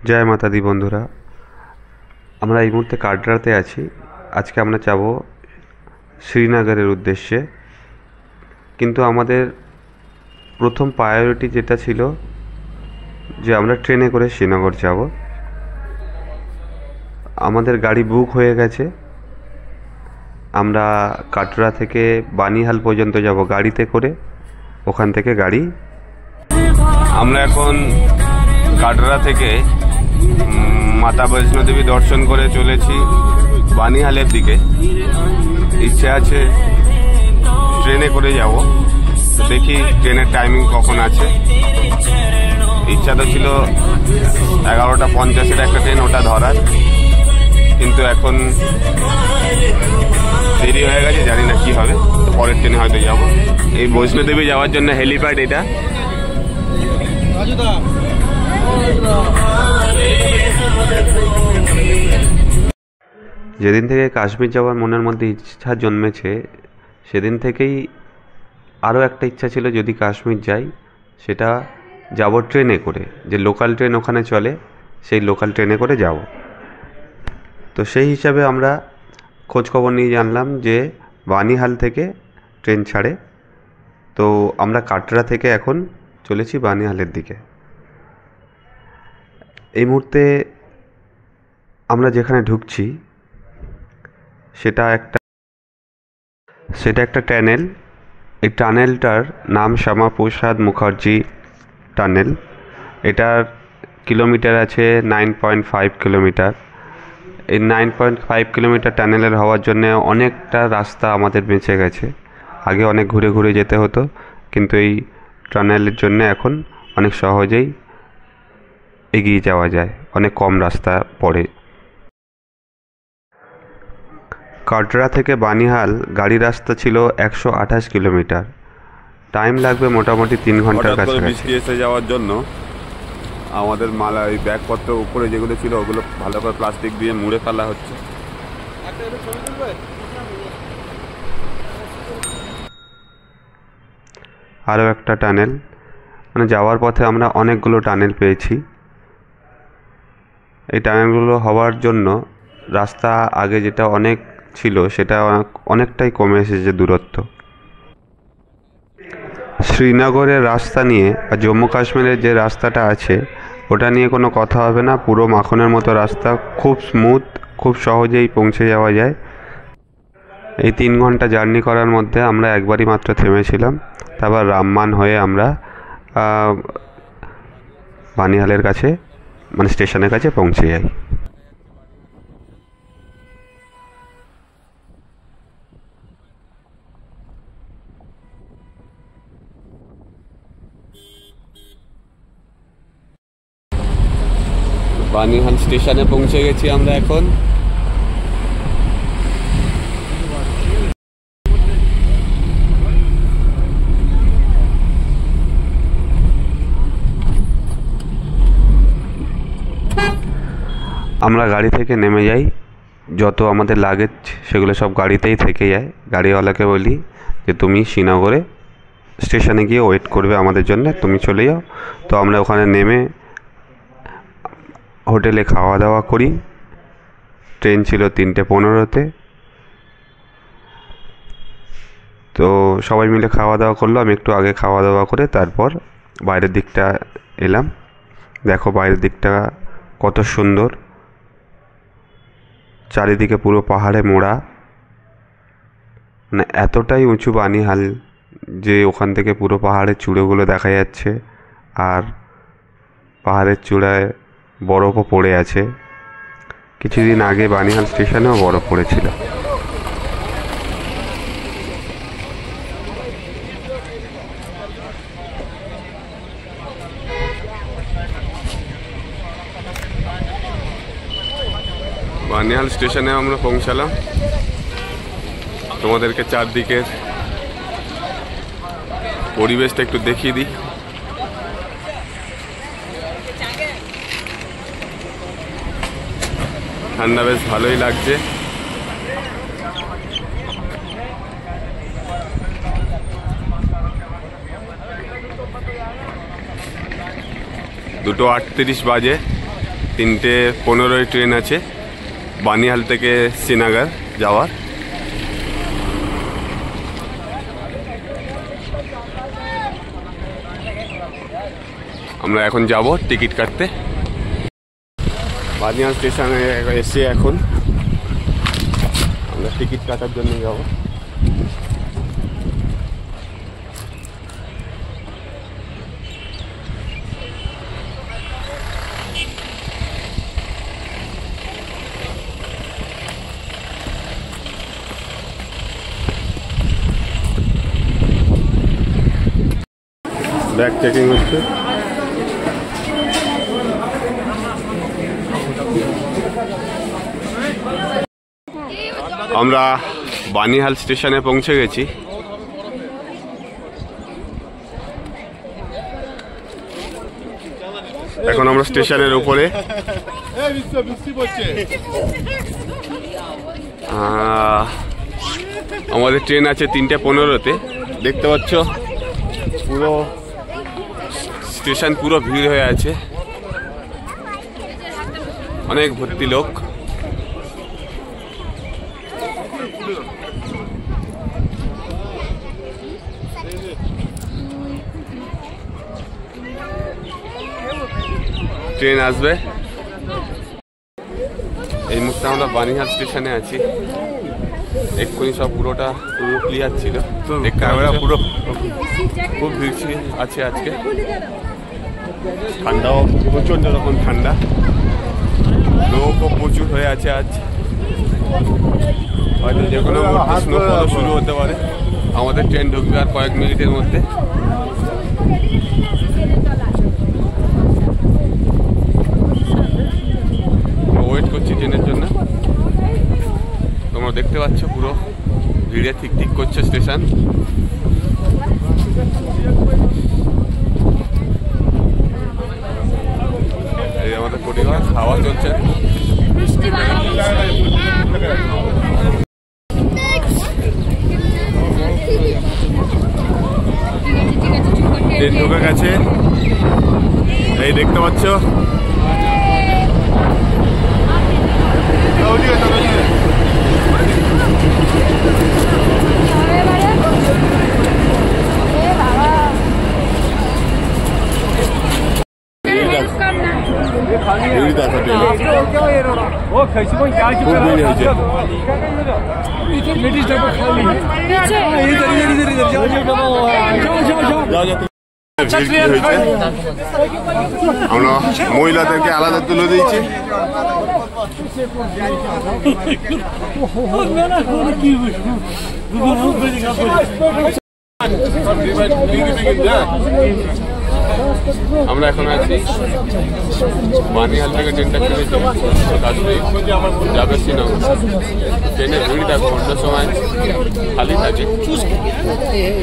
জয় মাতা দি বন্ধুরা, আমরা এই মুহূর্তে কাটরাতে আছি। আজকে আমরা যাব শ্রীনগরের উদ্দেশ্যে, কিন্তু আমাদের প্রথম প্রায়োরিটি যেটা ছিল যে আমরা ট্রেনে করে শ্রীনগর যাব। আমাদের গাড়ি বুক হয়ে গেছে। আমরা কাটরা থেকে বানিহাল পর্যন্ত যাব গাড়িতে করে, ওখান থেকে গাড়ি। আমরা এখন কাটরা থেকে মাতা বৈষ্ণোদেবী দর্শন করে চলেছি বানিহালের দিকে। ইচ্ছে আছে ট্রেনে করে যাব, দেখি ট্রেনের টাইমিং কখন আছে। ইচ্ছা তো ছিল 11:50 একটা ট্রেন, ওটা ধরার, কিন্তু এখন দেরি হয়ে গেছে, জানি না কি হবে। পরের ট্রেনে হয়তো যাব। এই বৈষ্ণোদেবী যাওয়ার জন্য হেলিপ্যাড এটা। যেদিন থেকে কাশ্মীর যাওয়ার মনের মধ্যে ইচ্ছা জন্মেছে, সেদিন থেকেই আরও একটা ইচ্ছা ছিল, যদি কাশ্মীর যাই সেটা যাব ট্রেনে করে, যে লোকাল ট্রেন ওখানে চলে, সেই লোকাল ট্রেনে করে যাব। তো সেই হিসাবে আমরা খোঁজখবর নিয়ে জানলাম যে বানিহাল থেকে ট্রেন ছাড়ে। তো আমরা কাটরা থেকে এখন চলেছি বানিহালের দিকে। এই মুহূর্তে আমরা যেখানে ঢুকছি সেটা একটা টানেল। এই টানেলটার নাম শ্যামাপ্রসাদ মুখার্জি টানেল। এটার কিলোমিটার আছে 9.5 কিলোমিটার। এই 9.5 কিলোমিটার টানেলের হওয়ার জন্য অনেকটা রাস্তা আমাদের বেঁচে গেছে। আগে অনেক ঘুরে ঘুরে যেতে হতো, কিন্তু এই টানেলের জন্য এখন অনেক সহজেই এগিয়ে যাওয়া যায়, অনেক কম রাস্তা পড়ে। কাটরা থেকে বানিহাল গাড়ি রাস্তা ছিল 128 কিলোমিটার। টাইম লাগবে মোটামুটি 3 ঘন্টার কাছাকাছি। বৃষ্টি এসে যাওয়ার জন্য আমাদের মালা, এই ব্যাগপত্র উপরে যেগুলো ছিল ওগুলো ভালো করে প্লাস্টিক দিয়ে মুড়ে ফেলা হচ্ছে। আরও একটা টানেল, মানে যাওয়ার পথে আমরা অনেকগুলো টানেল পেয়েছি। এই টানেলগুলো হওয়ার জন্য রাস্তা আগে যেটা অনেক ছিল সেটা অনেকটাই কমে এসেছে দূরত্ব। শ্রীনগরের রাস্তা নিয়ে বা জম্মু কাশ্মীরের যে রাস্তাটা আছে ওটা নিয়ে কোনো কথা হবে না। পুরো মাখনের মতো রাস্তা, খুব স্মুথ, খুব সহজেই পৌঁছে যাওয়া যায়। এই 3 ঘন্টা জার্নি করার মধ্যে আমরা একবারই মাত্র থেমেছিলাম, তারপর রামমান হয়ে আমরা বানিহালের কাছে, মানে স্টেশনের কাছে পৌঁছে যাই। বানিহাল স্টেশনে পৌঁছে গেছি আমরা এখন। আমরা গাড়ি থেকে নেমে যাই, যত আমাদের লাগেজ সেগুলো সব গাড়িতেই থেকে যায়। গাড়িওয়ালাকে বলি যে তুমি শ্রীনগরে স্টেশনে গিয়ে ওয়েট করবে আমাদের জন্য, তুমি চলে যাও। তো আমরা ওখানে নেমে হোটেলে খাওয়া দাওয়া করি। ট্রেন ছিল 3:15-তে। তো সবাই মিলে খাওয়া দাওয়া করলো। আমি একটু আগে খাওয়া দাওয়া করে তারপর বাইরের দিকটা এলাম। দেখো বাইরের দিকটা কত সুন্দর, চারিদিকে পুরো পাহাড়ে মোড়া। মানে এতটাই উঁচু বানিহাল যে ওখান থেকে পুরো পাহাড়ের চূড়োগুলো দেখা যাচ্ছে, আর পাহাড়ের চূড়ায় বরফও পড়ে আছে। কিছুদিন আগে বানিহাল স্টেশনেও বরফ পড়েছিল। বানিহাল স্টেশনে আমরা পৌঁছালাম। তোমাদেরকে চারদিকের পরিবেশটা একটু দেখিয়ে দিই। ঠান্ডা বেশ ভালোই লাগছে। দুটো 38 বাজে। 3:15 ট্রেন আছে বানিহাল থেকে শ্রীনগর যাওয়ার। আমরা এখন যাব টিকিট কাটতে। বানিহাল স্টেশনে এসে এখন আমরা টিকিট কাটার জন্য যাব। ব্যাগ চেকিং হচ্ছে। আমরা বানিহাল স্টেশনে পৌঁছে গেছি। এখন আমরা স্টেশনের উপরে। আমাদের ট্রেন আছে 3:15-তে। দেখতে পাচ্ছ পুরো স্টেশন পুরো ভিড় হয়ে আছে, অনেক ভর্তি লোক। ট্রেন আসবে। এই মুহূর্তে আমরা বানিহাল স্টেশনে আছি। এক্ষুনি সব পুরোটা ক্লিয়ার ছিল, ক্যামেরা পুরো খুব ভিড় আছে আজকে। ঠান্ডাও প্রচন্ড রকম ঠান্ডা, লোকও প্রচুর হয়ে আছে আজ। হয়তো যে কোনো স্নোফলও শুরু হতে পারে। আমাদের ট্রেন ঢুকবে আর কয়েক মিনিটের মধ্যে। ওয়েট করছি ট্রেনের জন্য। তোমরা দেখতে পাচ্ছ পুরো ভিড়ে ঠিক ঠিক করছে স্টেশন। এই আমাদের পরিবার হাওয়া চলছে। ট্রেন ঢুকে গেছে, এই দেখতে পাচ্ছ। আমরা মহিলাদেরকে আলাদা তুলে দিয়েছি। আমরা এখন আছি বানিহাল থেকে ট্রেনটা ছেড়েছি যাবে শ্রীনগর। ট্রেনের ভিড় দেখো, অন্য সময় খালি থাকে,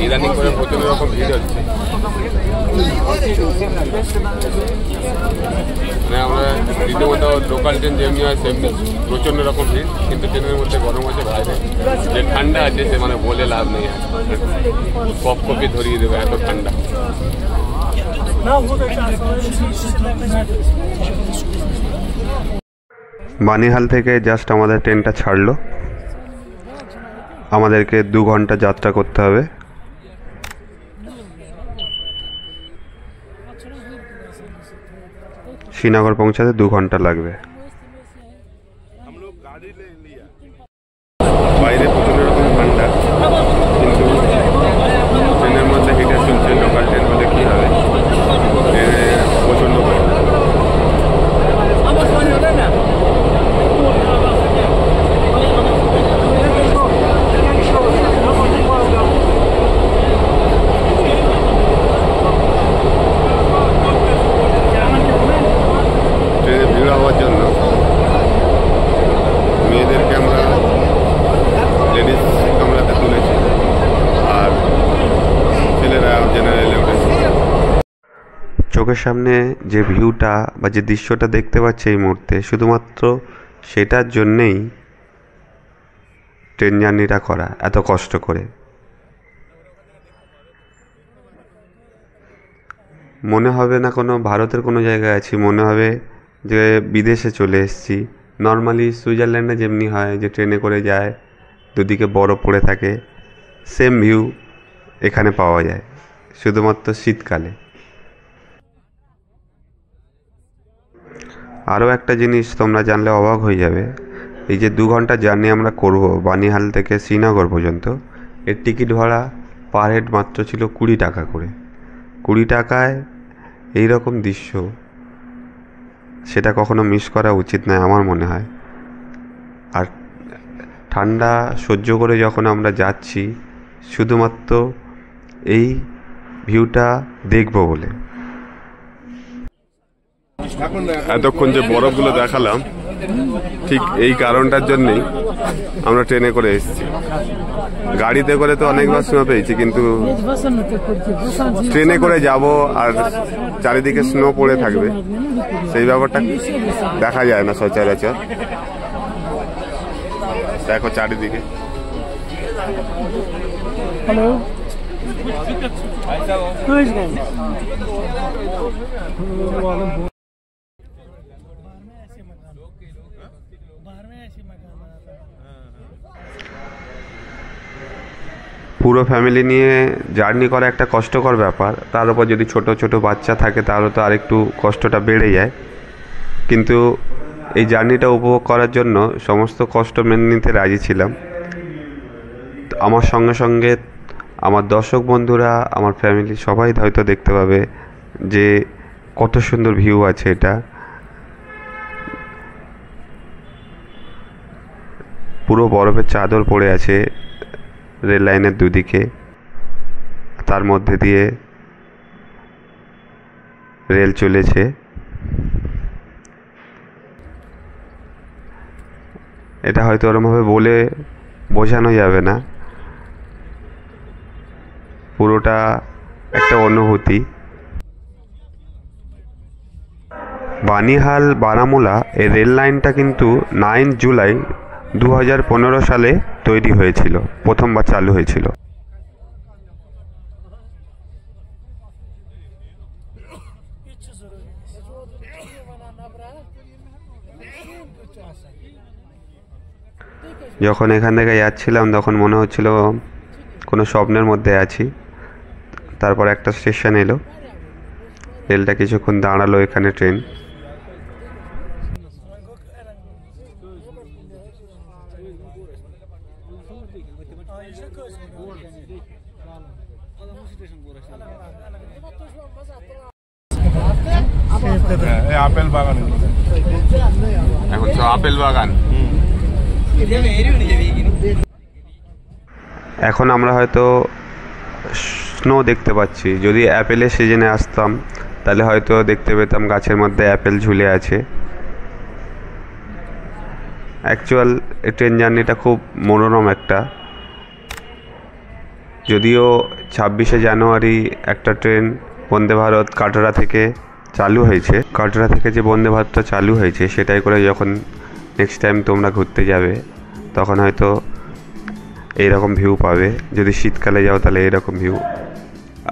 ইদানিং করে প্রচুর রকম ভিড় হচ্ছে। মানে আমরা রীতিমতো লোকাল ট্রেন যেমনি হয় সেমনি প্রচন্ড রকম ভিড়, কিন্তু ট্রেনের মধ্যে গরম আছে বাইরে। যে ঠান্ডা আছে সে মানে বলে লাভ নেই, কপ কপি ধরিয়ে দেবে এত ঠান্ডা। বানিহাল থেকে জাস্ট আমাদের ট্রেনটা ছাড়লো। আমাদেরকে 2 ঘন্টা যাত্রা করতে হবে। শ্রীনগর পৌঁছাতে 2 ঘন্টা লাগবে। বাইরে প্রচুর রকম ঠান্ডা, কিন্তু ট্রেনের মধ্যে হিটার চলছে। লোকাল ট্রেন হলে কী হবে, ট্রেনে প্রচণ্ড গরম। ট্রেনে ভিড় হওয়ার জন্য মেয়েদেরকে আমরা লেডিস কামরাতে তুলেছি, আর ছেলেরা জেনারেলে উঠেছে। চোখের সামনে যে ভিউটা বা যে দৃশ্যটা দেখতে পাচ্ছি এই মুহূর্তে, শুধুমাত্র সেটার জন্যেই ট্রেন জার্নিটা করা, এত কষ্ট করে। মনে হবে না কোনো ভারতের কোনো জায়গায় আছি, মনে হবে যে বিদেশে চলে এসেছি। নর্মালি সুইজারল্যান্ডে যেমনি হয় যে ট্রেনে করে যায়, দুদিকে বরফ পড়ে থাকে, সেম ভিউ এখানে পাওয়া যায় শুধুমাত্র শীতকালে। আরও একটা জিনিস তোমরা জানলে অবাক হয়ে যাবে, এই যে 2 ঘন্টা জার্নি আমরা করব বানিহাল থেকে শ্রীনগর পর্যন্ত, এর টিকিট ভাড়া পার হেড মাত্র ছিল 20 টাকা করে। 20 টাকায় এইরকম দৃশ্য সেটা কখনো মিস করা উচিত নয় আমার মনে হয়। আর ঠান্ডা সহ্য করে যখন আমরা যাচ্ছি শুধুমাত্র এই ভিউটা দেখব বলে। এতক্ষণ যে বরফগুলো দেখালাম ঠিক এই কারণটার জন্যেই আমরা ট্রেনে করে এসেছি। গাড়িতে করে তো অনেকবার স্নো পেয়েছি, কিন্তু ট্রেনে করে যাব আর চারিদিকে স্নো পড়ে থাকবে, সেই ব্যাপারটা দেখা যায় না সচরাচর। দেখো চারিদিকে। हेलो পুরো ফ্যামিলি নিয়ে জার্নি করা একটা কষ্টকর ব্যাপার, তার উপর যদি ছোট ছোট বাচ্চা থাকে তাহলে তো আরেকটু কষ্টটা বেড়ে যায়। কিন্তু এই জার্নিটা উপভোগ করার জন্য সমস্ত কষ্ট মেনে নিতে রাজি ছিলাম। আমার সঙ্গে সঙ্গে আমার দর্শক বন্ধুরা, আমার ফ্যামিলি সবাই হয়তো দেখতে পাবে যে কত সুন্দর ভিউ আছে। এটা পুরো বরফের চাদর পড়ে আছে রেল লাইনের দুদিকে, তার মধ্যে দিয়ে রেল চলেছে। এটা হয়তো ওরমভাবে বলে বোঝানো যাবে না, পুরোটা একটা অনুভূতি। বানিহাল বারামুলা এই রেল লাইনটা কিন্তু 9 জুলাই 2015 সালে তৈরি হয়েছিল, প্রথমবার চালু হয়েছিল। যখন এখান থেকে যাচ্ছিলাম তখন মনে হচ্ছিল কোনো স্বপ্নের মধ্যে আছি। তারপর একটা স্টেশন এলো, রেলটা কিছুক্ষণ দাঁড়ালো, এখানে ট্রেন। আপেল বাগান, এখন তো আপেল বাগান। এখন আমরা হয়তো স্নো দেখতে পাচ্ছি, যদি অ্যাপেলের সিজনে আসতাম তাহলে হয়তো দেখতে পেতাম গাছের মধ্যে অ্যাপেল ঝুলে আছে। অ্যাকচুয়াল এই ট্রেন জার্নিটা খুব মনোরম একটা। যদিও 26শে জানুয়ারি একটা ট্রেন বন্দে ভারত কাটরা থেকে চালু হয়েছে, কাটরা থেকে যে বন্দে ভারতটা চালু হয়েছে সেটাই করে যখন নেক্সট টাইম তোমরা ঘুরতে যাবে তখন হয়তো এইরকম ভিউ পাবে। যদি শীতকালে যাও তাহলে এইরকম ভিউ,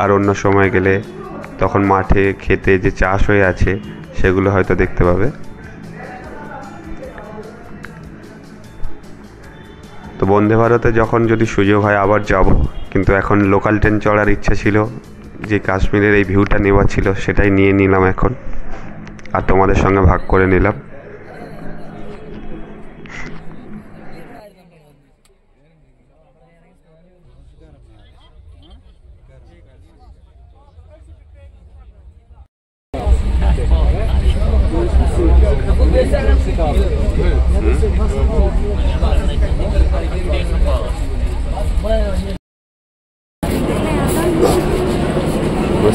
আর অন্য সময় গেলে তখন মাঠে খেতে যে চাষ হয়ে আছে সেগুলো হয়তো দেখতে পাবে। তো বন্দে ভারতে যখন যদি সুযোগ হয় আবার যাব, কিন্তু এখন লোকাল ট্রেন চড়ার ইচ্ছা ছিল, যে কাশ্মীরের এই ভিউটা নেওয়ার ছিল সেটাই নিয়ে নিলাম এখন, আর তোমাদের সঙ্গে ভাগ করে নিলাম।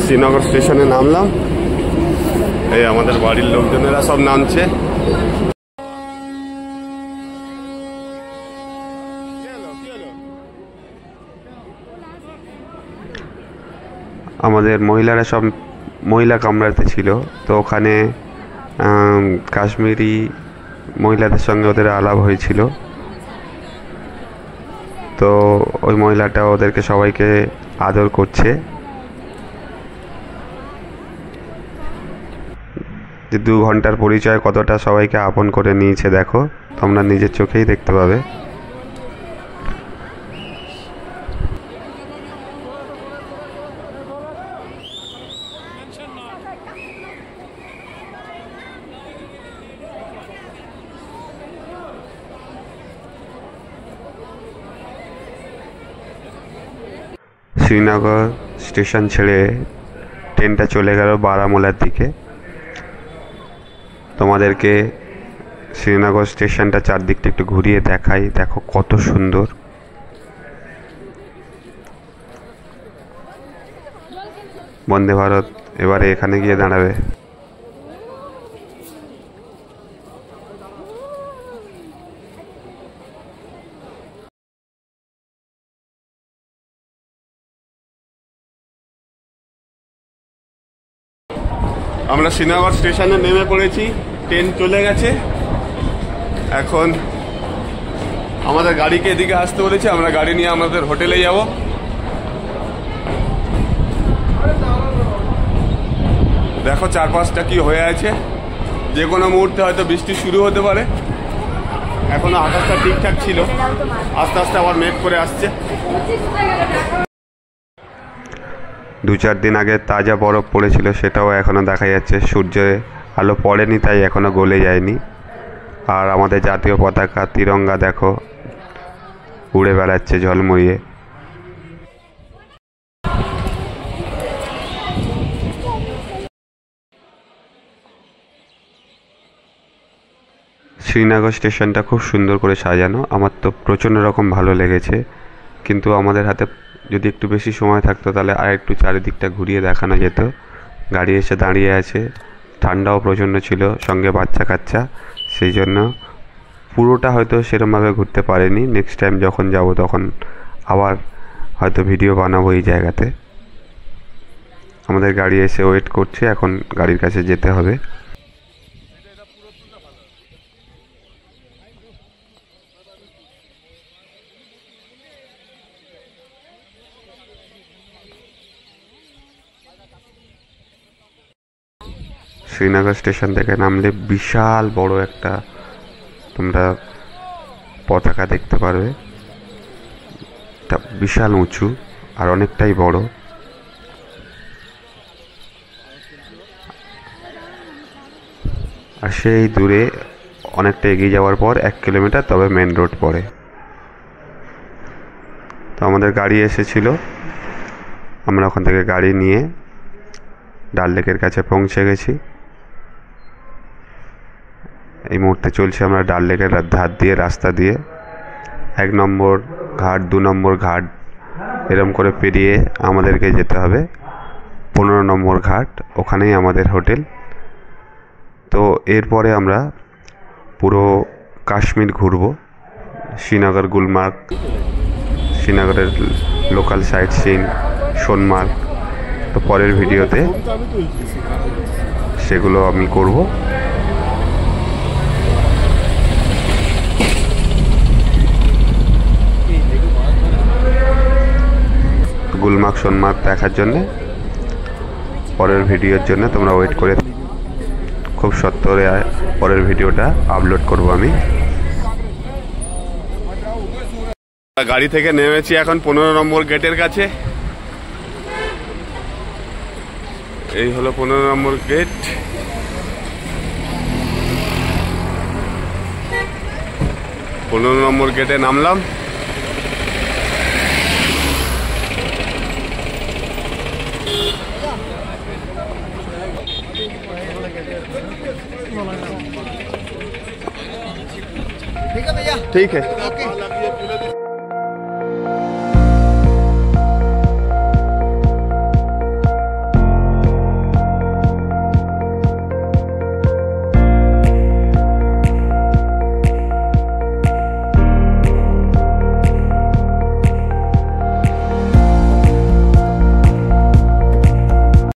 শ্রীনগর স্টেশনে নামলাম, এই আমাদের বাড়ির লোকজনেরা সব নামছে। আমাদের মহিলারা সব মহিলা কামরাতে ছিল, তো ওখানে কাশ্মীরি মহিলাদের সঙ্গে ওদের আলাপ হয়েছিল। তো ওই মহিলাটা ওদেরকে সবাইকে আদর করছে। যে 2 ঘন্টার পরিচয় কতটা সবাইকে আপন করে নিয়েছে দেখো, তোমরা নিজের চোখেই দেখতে পাবে। শ্রীনগর স্টেশন ছেড়ে ট্রেনটা চলে গেল বারামুলার দিকে। তোমাদেরকে শ্রীনগর স্টেশনটা চারদিকটা একটু ঘুরিয়ে দেখাই, দেখো কত সুন্দর। বন্দে ভারত এবারে এখানে গিয়ে দাঁড়াবে। আমরা শ্রীনগর স্টেশনে নেমে পড়েছি, ট্রেন চলে গেছে। এখন আমাদের গাড়িকে এদিকে আসতে বলেছে, আমরা গাড়ি নিয়ে আমাদের হোটেলে যাব। দেখো চারপাশটা কি হয়ে আছে, যে কোনো মুহূর্তে হয়তো বৃষ্টি শুরু হতে পারে। এখনো আকাশটা ঠিকঠাক ছিল, আস্তে আস্তে আবার মেঘ করে আসছে। 2-4 দিন আগে তাজা বরফ পড়েছিল, সেটাও এখনো দেখা যাচ্ছে। সূর্যে আলো পড়েনি তাই এখনো গলে যায়নি। আর আমাদের জাতীয় পতাকা তিরঙ্গা দেখো উড়ে বেড়াচ্ছে ঝলমলিয়ে। শ্রীনগর স্টেশনটা খুব সুন্দর করে সাজানো, আমার তো প্রচণ্ড রকম ভালো লেগেছে। কিন্তু আমাদের হাতে যদি একটু বেশি সময় থাকতো তাহলে আর একটু চারিদিকটা ঘুরিয়ে দেখানো যেত। গাড়ি এসে দাঁড়িয়ে আছে, ঠান্ডাও প্রচণ্ড ছিল, সঙ্গে বাচ্চা কাচ্চা, সেই জন্য পুরোটা হয়তো সেরকমভাবে ঘুরতে পারিনি। নেক্সট টাইম যখন যাব তখন আবার হয়তো ভিডিও বানাবো এই জায়গাতে। আমাদের গাড়ি এসে ওয়েট করছে, এখন গাড়ির কাছে যেতে হবে। শ্রীনগর স্টেশন থেকে নামলে বিশাল বড় একটা তোমরা পতাকা দেখতে পারবে। এটা বিশাল উঁচু আর অনেকটাই বড়। আর সেই দূরে অনেকটা এগিয়ে যাওয়ার পর 1 কিলোমিটার তবে মেন রোড পড়ে। তো আমাদের গাড়ি এসেছিল, আমরা ওখান থেকে গাড়ি নিয়ে ডাল লেকের কাছে পৌঁছে গেছি। এই মুহূর্তে চলছে আমরা ডাল লেকের ধার দিয়ে, রাস্তা দিয়ে 1 নম্বর ঘাট, 2 নম্বর ঘাট এরম করে পেরিয়ে আমাদেরকে যেতে হবে 15 নম্বর ঘাট, ওখানেই আমাদের হোটেল। তো এরপরে আমরা পুরো কাশ্মীর ঘুরব, শ্রীনগর, গুলমার্গ, শ্রীনগরের লোকাল সাইট সিন, সোনমার্গ। তো পরের ভিডিওতে সেগুলো আমি করব। গুলমার্গ, সোনমার্গ দেখার জন্যে পরের ভিডিওর জন্য তোমরা ওয়েট করে, খুব সত্তরে পরের ভিডিওটা আপলোড করব আমি। গাড়ি থেকে নেমেছি এখন 15 নম্বর গেটের কাছে। এই হলো 15 নম্বর গেট। পনেরো নম্বর গেটে নামলাম। ठीक है भैया, ठीक है।